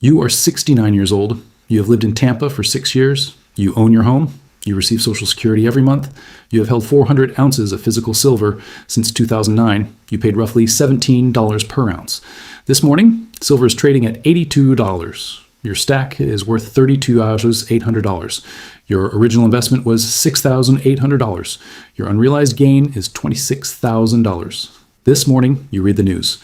You are 69 years old. You have lived in Tampa for 6 years. You own your home. You receive Social Security every month. You have held 400 ounces of physical silver since 2009. You paid roughly $17 per ounce. This morning, silver is trading at $82. Your stack is worth $32,800. Your original investment was $6,800. Your unrealized gain is $26,000. This morning, you read the news.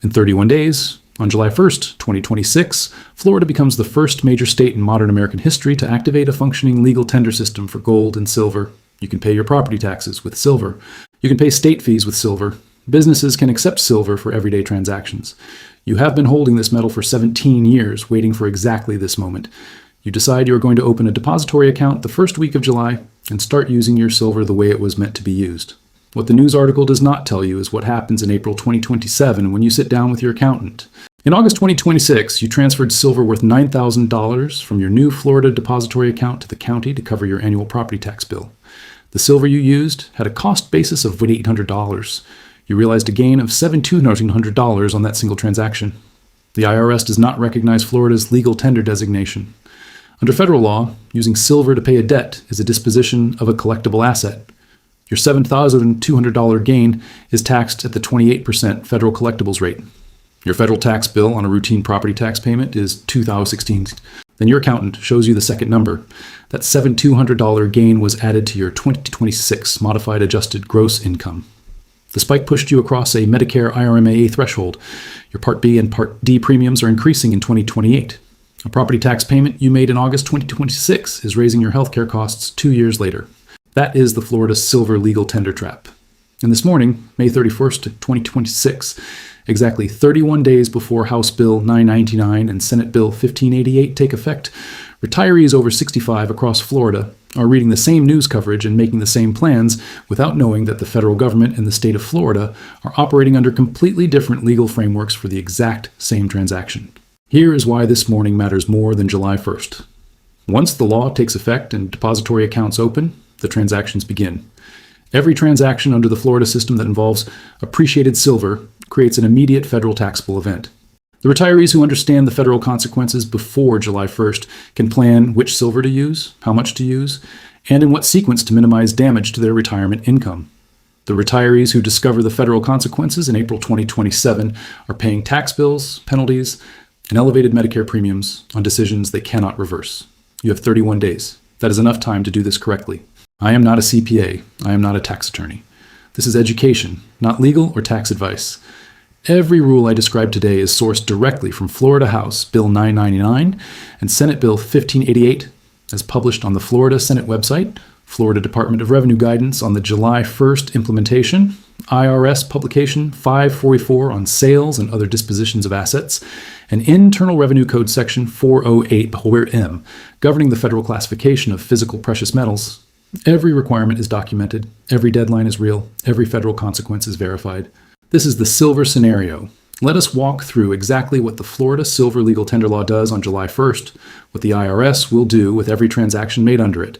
In 31 days, on July 1st, 2026, Florida becomes the first major state in modern American history to activate a functioning legal tender system for gold and silver. You can pay your property taxes with silver. You can pay state fees with silver. Businesses can accept silver for everyday transactions. You have been holding this metal for 17 years, waiting for exactly this moment. You decide you are going to open a depository account the first week of July and start using your silver the way it was meant to be used. What the news article does not tell you is what happens in April 2027 when you sit down with your accountant. In August 2026, you transferred silver worth $9,000 from your new Florida depository account to the county to cover your annual property tax bill. The silver you used had a cost basis of $800. You realized a gain of $1,700 on that single transaction. The IRS does not recognize Florida's legal tender designation. Under federal law, using silver to pay a debt is a disposition of a collectible asset. Your $7,200 gain is taxed at the 28% federal collectibles rate. Your federal tax bill on a routine property tax payment is $2,016. Then your accountant shows you the second number. That $7,200 gain was added to your 2026 modified adjusted gross income. The spike pushed you across a Medicare IRMAA threshold. Your Part B and Part D premiums are increasing in 2028. A property tax payment you made in August 2026 is raising your healthcare costs 2 years later. That is the Florida silver legal tender trap. And this morning, May 31st, 2026, exactly 31 days before House Bill 999 and Senate Bill 1588 take effect, retirees over 65 across Florida are reading the same news coverage and making the same plans without knowing that the federal government and the state of Florida are operating under completely different legal frameworks for the exact same transaction. Here is why this morning matters more than July 1st. Once the law takes effect and depository accounts open, the transactions begin. Every transaction under the Florida system that involves appreciated silver creates an immediate federal taxable event. The retirees who understand the federal consequences before July 1st can plan which silver to use, how much to use, and in what sequence to minimize damage to their retirement income. The retirees who discover the federal consequences in April 2027 are paying tax bills, penalties, and elevated Medicare premiums on decisions they cannot reverse. You have 31 days. That is enough time to do this correctly. I am not a CPA. I am not a tax attorney. This is education, not legal or tax advice. Every rule I described today is sourced directly from Florida House Bill 999 and Senate Bill 1588, as published on the Florida Senate website, Florida Department of Revenue guidance on the July 1st implementation, IRS publication 544 on sales and other dispositions of assets, and Internal Revenue Code Section 408(m) governing the federal classification of physical precious metals. Every requirement is documented, every deadline is real, every federal consequence is verified. This is the silver scenario. Let us walk through exactly what the Florida Silver Legal Tender Law does on July 1st, what the IRS will do with every transaction made under it,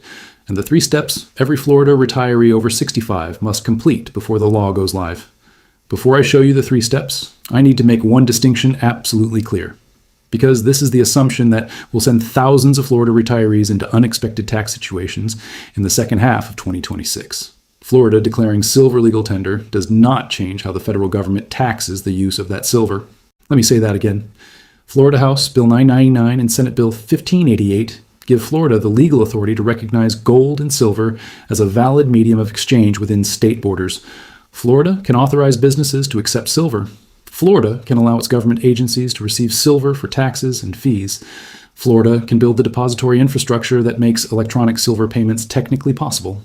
and the 3 steps every Florida retiree over 65 must complete before the law goes live. Before I show you the 3 steps, I need to make one distinction absolutely clear, because this is the assumption that will send thousands of Florida retirees into unexpected tax situations in the second half of 2026. Florida declaring silver legal tender does not change how the federal government taxes the use of that silver. Let me say that again. Florida House Bill 999 and Senate Bill 1588 give Florida the legal authority to recognize gold and silver as a valid medium of exchange within state borders. Florida can authorize businesses to accept silver. Florida can allow its government agencies to receive silver for taxes and fees. Florida can build the depository infrastructure that makes electronic silver payments technically possible.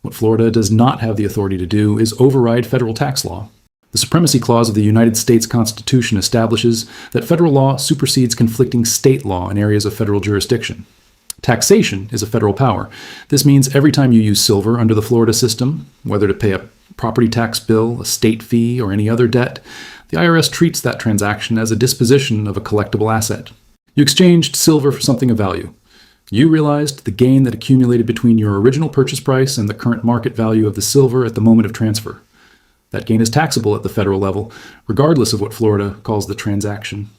What Florida does not have the authority to do is override federal tax law. The Supremacy Clause of the United States Constitution establishes that federal law supersedes conflicting state law in areas of federal jurisdiction. Taxation is a federal power. This means every time you use silver under the Florida system, whether to pay a property tax bill, a state fee, or any other debt, the IRS treats that transaction as a disposition of a collectible asset. You exchanged silver for something of value. You realized the gain that accumulated between your original purchase price and the current market value of the silver at the moment of transfer. That gain is taxable at the federal level, regardless of what Florida calls the transaction.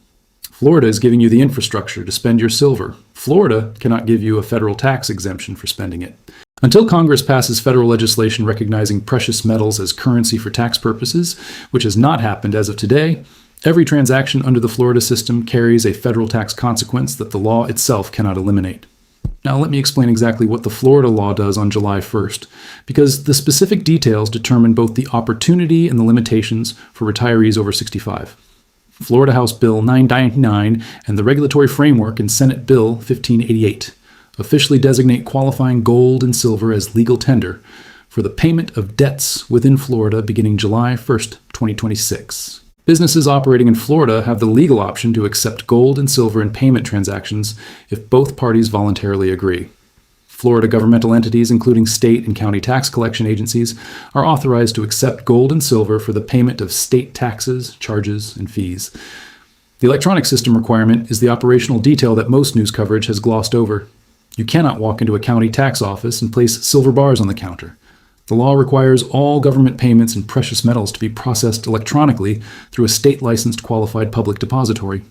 Florida is giving you the infrastructure to spend your silver. Florida cannot give you a federal tax exemption for spending it. Until Congress passes federal legislation recognizing precious metals as currency for tax purposes, which has not happened as of today, every transaction under the Florida system carries a federal tax consequence that the law itself cannot eliminate. Now let me explain exactly what the Florida law does on July 1st, because the specific details determine both the opportunity and the limitations for retirees over 65. Florida House Bill 999 and the regulatory framework in Senate Bill 1588 officially designate qualifying gold and silver as legal tender for the payment of debts within Florida beginning July 1st, 2026. Businesses operating in Florida have the legal option to accept gold and silver in payment transactions if both parties voluntarily agree. Florida governmental entities, including state and county tax collection agencies, are authorized to accept gold and silver for the payment of state taxes, charges, and fees. The electronic system requirement is the operational detail that most news coverage has glossed over. You cannot walk into a county tax office and place silver bars on the counter. The law requires all government payments in precious metals to be processed electronically through a state-licensed qualified public depository.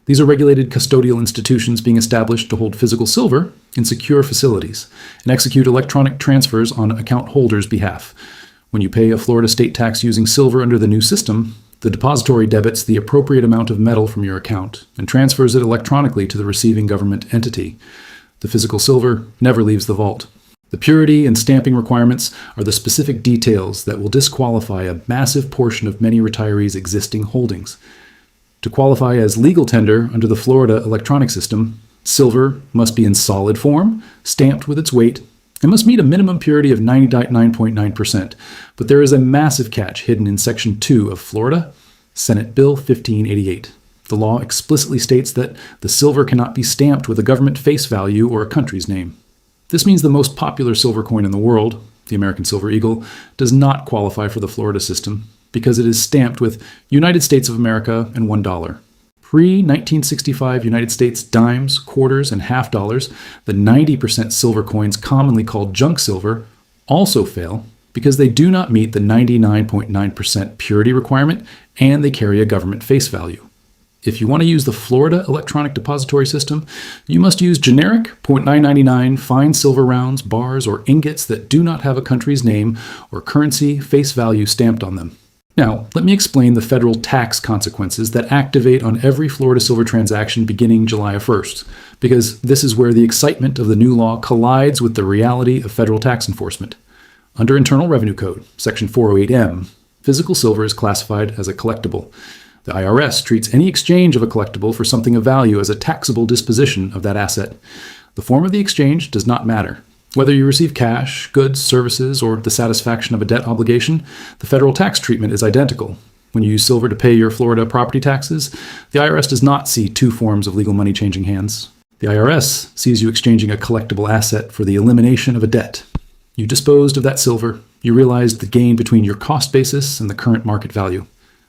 These are regulated custodial institutions being established to hold physical silver in secure facilities and execute electronic transfers on account holders' behalf. When you pay a Florida state tax using silver under the new system, the depository debits the appropriate amount of metal from your account and transfers it electronically to the receiving government entity. The physical silver never leaves the vault. The purity and stamping requirements are the specific details that will disqualify a massive portion of many retirees' existing holdings. To qualify as legal tender under the Florida electronic system, silver must be in solid form, stamped with its weight, and must meet a minimum purity of 99.9%. But there is a massive catch hidden in Section 2 of Florida, Senate Bill 1588. The law explicitly states that the silver cannot be stamped with a government face value or a country's name. This means the most popular silver coin in the world, the American Silver Eagle, does not qualify for the Florida system because it is stamped with United States of America and $1. Pre-1965 United States dimes, quarters, and half dollars, the 90% silver coins commonly called junk silver, also fail because they do not meet the 99.9% purity requirement and they carry a government face value. If you want to use the Florida electronic depository system, you must use generic .999 fine silver rounds, bars, or ingots that do not have a country's name or currency face value stamped on them. Now, let me explain the federal tax consequences that activate on every Florida silver transaction beginning July 1st, because this is where the excitement of the new law collides with the reality of federal tax enforcement. Under Internal Revenue Code, Section 408M, physical silver is classified as a collectible. The IRS treats any exchange of a collectible for something of value as a taxable disposition of that asset. The form of the exchange does not matter. Whether you receive cash, goods, services, or the satisfaction of a debt obligation, the federal tax treatment is identical. When you use silver to pay your Florida property taxes, the IRS does not see two forms of legal money changing hands. The IRS sees you exchanging a collectible asset for the elimination of a debt. You disposed of that silver. You realized the gain between your cost basis and the current market value.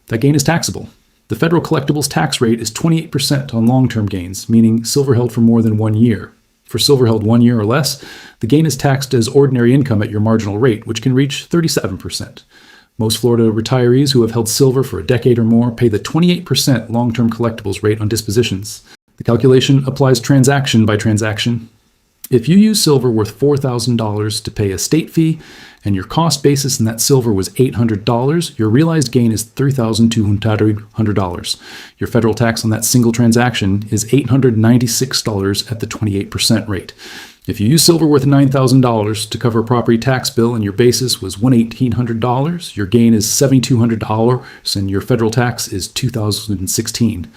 That gain is taxable. The federal collectibles tax rate is 28% on long-term gains, meaning silver held for more than 1 year. For silver held 1 year or less, the gain is taxed as ordinary income at your marginal rate, which can reach 37%. Most Florida retirees who have held silver for a decade or more pay the 28% long-term collectibles rate on dispositions. The calculation applies transaction by transaction. If you use silver worth $4,000 to pay a state fee, and your cost basis in that silver was $800, your realized gain is $3,200. Your federal tax on that single transaction is $896 at the 28% rate. If you use silver worth $9,000 to cover a property tax bill and your basis was $1,800, your gain is $7,200 and your federal tax is $2,016.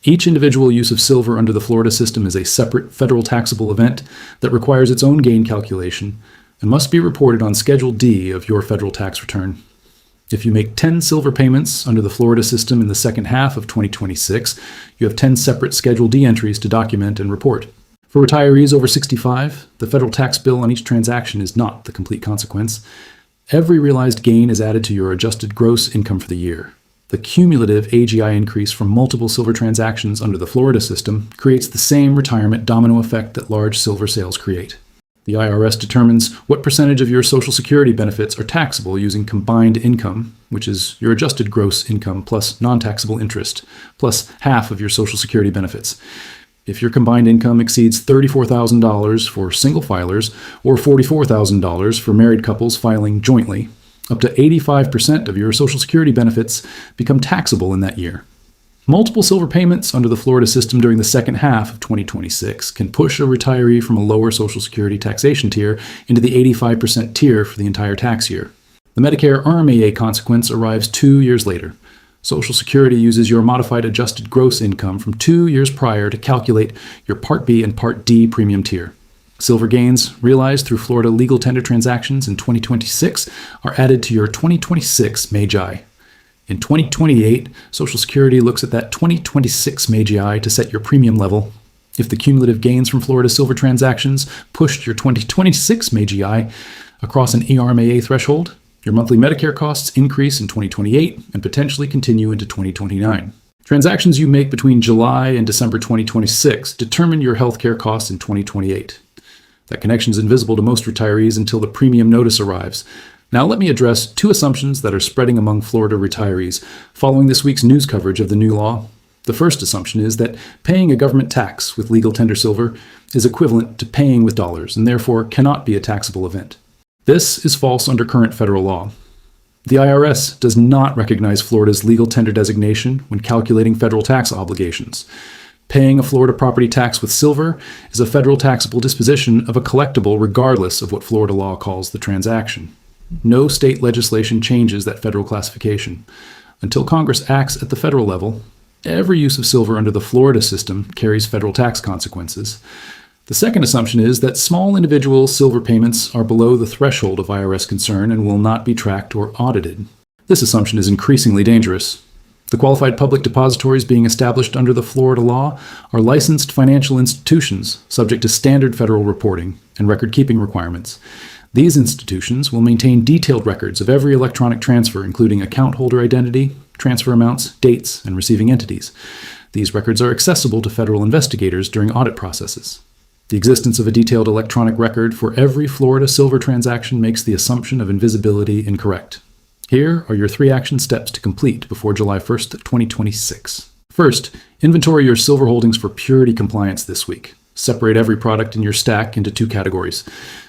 Each individual use of silver under the Florida system is a separate federal taxable event that requires its own gain calculation and must be reported on Schedule D of your federal tax return. If you make 10 silver payments under the Florida system in the second half of 2026, you have 10 separate Schedule D entries to document and report. For retirees over 65, the federal tax bill on each transaction is not the complete consequence. Every realized gain is added to your adjusted gross income for the year. The cumulative AGI increase from multiple silver transactions under the Florida system creates the same retirement domino effect that large silver sales create. The IRS determines what percentage of your Social Security benefits are taxable using combined income, which is your adjusted gross income plus non-taxable interest, plus half of your Social Security benefits. If your combined income exceeds $34,000 for single filers or $44,000 for married couples filing jointly, up to 85% of your Social Security benefits become taxable in that year. Multiple silver payments under the Florida system during the second half of 2026 can push a retiree from a lower Social Security taxation tier into the 85% tier for the entire tax year. The Medicare RMAA consequence arrives 2 years later. Social Security uses your modified adjusted gross income from 2 years prior to calculate your Part B and Part D premium tier. Silver gains realized through Florida legal tender transactions in 2026 are added to your 2026 MAGI. In 2028, Social Security looks at that 2026 MAGI to set your premium level. If the cumulative gains from Florida silver transactions pushed your 2026 MAGI across an ERMAA threshold, your monthly Medicare costs increase in 2028 and potentially continue into 2029. Transactions you make between July and December 2026 determine your healthcare costs in 2028. That connection is invisible to most retirees until the premium notice arrives. Now let me address 2 assumptions that are spreading among Florida retirees following this week's news coverage of the new law. The first assumption is that paying a government tax with legal tender silver is equivalent to paying with dollars and therefore cannot be a taxable event. This is false under current federal law. The IRS does not recognize Florida's legal tender designation when calculating federal tax obligations. Paying a Florida property tax with silver is a federal taxable disposition of a collectible regardless of what Florida law calls the transaction. No state legislation changes that federal classification. Until Congress acts at the federal level, every use of silver under the Florida system carries federal tax consequences. The second assumption is that small individual silver payments are below the threshold of IRS concern and will not be tracked or audited. This assumption is increasingly dangerous. The qualified public depositories being established under the Florida law are licensed financial institutions subject to standard federal reporting and record-keeping requirements. These institutions will maintain detailed records of every electronic transfer, including account holder identity, transfer amounts, dates, and receiving entities. These records are accessible to federal investigators during audit processes. The existence of a detailed electronic record for every Florida silver transaction makes the assumption of invisibility incorrect. Here are your 3 action steps to complete before July 1st, 2026. First, inventory your silver holdings for purity compliance this week. Separate every product in your stack into 2 categories.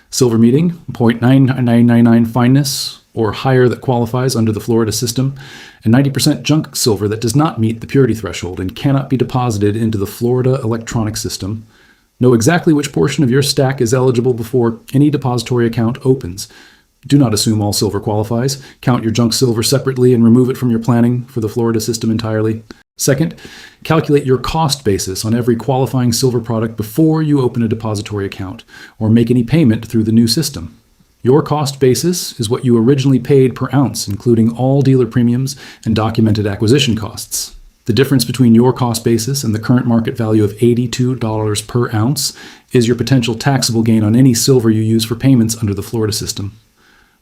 Silver meeting, 0.9999 fineness or higher that qualifies under the Florida system, and 90% junk silver that does not meet the purity threshold and cannot be deposited into the Florida electronic system. Know exactly which portion of your stack is eligible before any depository account opens. Do not assume all silver qualifies. Count your junk silver separately and remove it from your planning for the Florida system entirely. Second, calculate your cost basis on every qualifying silver product before you open a depository account or make any payment through the new system. Your cost basis is what you originally paid per ounce, including all dealer premiums and documented acquisition costs. The difference between your cost basis and the current market value of $82 per ounce is your potential taxable gain on any silver you use for payments under the Florida system.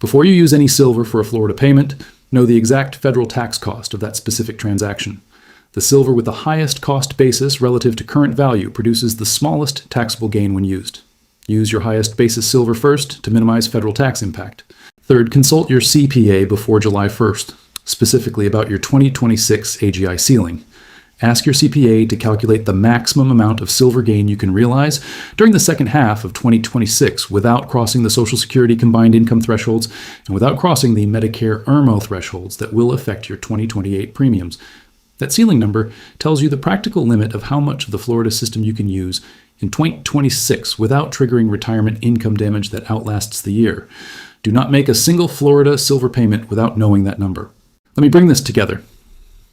Before you use any silver for a Florida payment, know the exact federal tax cost of that specific transaction. The silver with the highest cost basis relative to current value produces the smallest taxable gain when used. Use your highest basis silver first to minimize federal tax impact. Third, consult your CPA before July 1st, specifically about your 2026 AGI ceiling. Ask your CPA to calculate the maximum amount of silver gain you can realize during the second half of 2026 without crossing the Social Security combined income thresholds and without crossing the Medicare IRMAA thresholds that will affect your 2028 premiums. That ceiling number tells you the practical limit of how much of the Florida system you can use in 2026 without triggering retirement income damage that outlasts the year. Do not make a single Florida silver payment without knowing that number. Let me bring this together.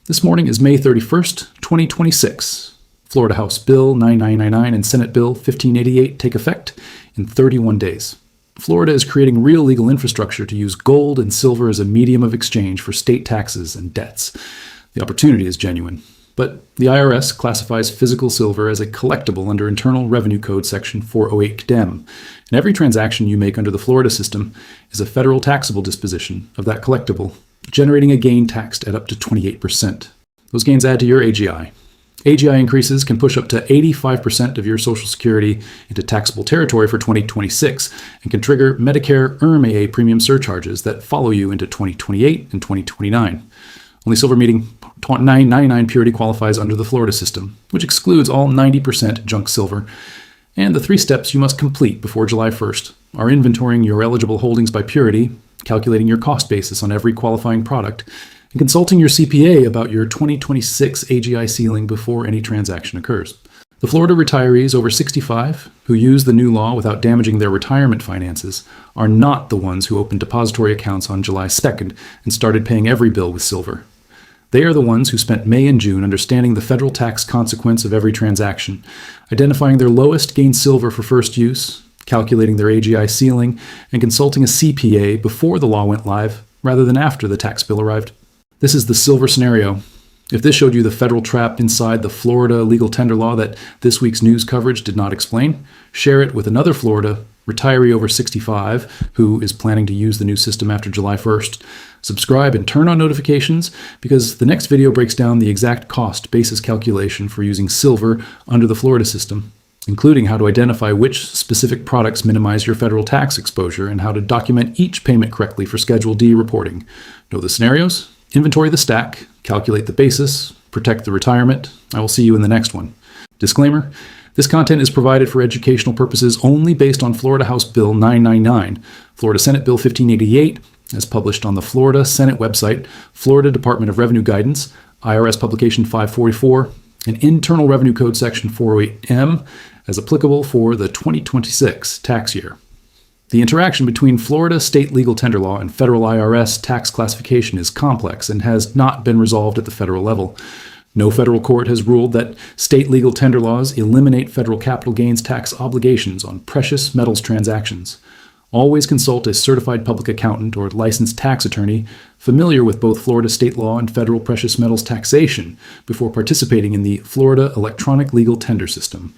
This morning is May 31st, 2026. Florida House Bill 9999 and Senate Bill 1588 take effect in 31 days. Florida is creating real legal infrastructure to use gold and silver as a medium of exchange for state taxes and debts. The opportunity is genuine, but the IRS classifies physical silver as a collectible under Internal Revenue Code Section 408 CDEM, and every transaction you make under the Florida system is a federal taxable disposition of that collectible, generating a gain taxed at up to 28%. Those gains add to your AGI. AGI increases can push up to 85% of your Social Security into taxable territory for 2026 and can trigger Medicare IRM premium surcharges that follow you into 2028 and 2029. Only silver meeting 999 purity qualifies under the Florida system, which excludes all 90% junk silver. And the 3 steps you must complete before July 1st are inventorying your eligible holdings by purity, calculating your cost basis on every qualifying product, and consulting your CPA about your 2026 AGI ceiling before any transaction occurs. The Florida retirees over 65 who use the new law without damaging their retirement finances are not the ones who opened depository accounts on July 2nd and started paying every bill with silver. They are the ones who spent May and June understanding the federal tax consequence of every transaction, identifying their lowest gain silver for first use, calculating their AGI ceiling, and consulting a CPA before the law went live rather than after the tax bill arrived. This is the silver scenario. If this showed you the federal trap inside the Florida legal tender law that this week's news coverage did not explain, share it with another Florida retiree over 65 who is planning to use the new system after July 1st. Subscribe and turn on notifications because the next video breaks down the exact cost basis calculation for using silver under the Florida system, including how to identify which specific products minimize your federal tax exposure and how to document each payment correctly for Schedule D reporting. Know the scenarios? Inventory the stack, calculate the basis, protect the retirement. I will see you in the next one. Disclaimer, this content is provided for educational purposes only based on Florida House Bill 999, Florida Senate Bill 1588, as published on the Florida Senate website, Florida Department of Revenue Guidance, IRS Publication 544, and Internal Revenue Code Section 408M, as applicable for the 2026 tax year. The interaction between Florida state legal tender law and federal IRS tax classification is complex and has not been resolved at the federal level. No federal court has ruled that state legal tender laws eliminate federal capital gains tax obligations on precious metals transactions. Always consult a certified public accountant or licensed tax attorney familiar with both Florida state law and federal precious metals taxation before participating in the Florida electronic legal tender system.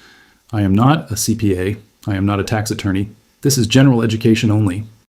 I am not a CPA. I am not a tax attorney. This is general education only.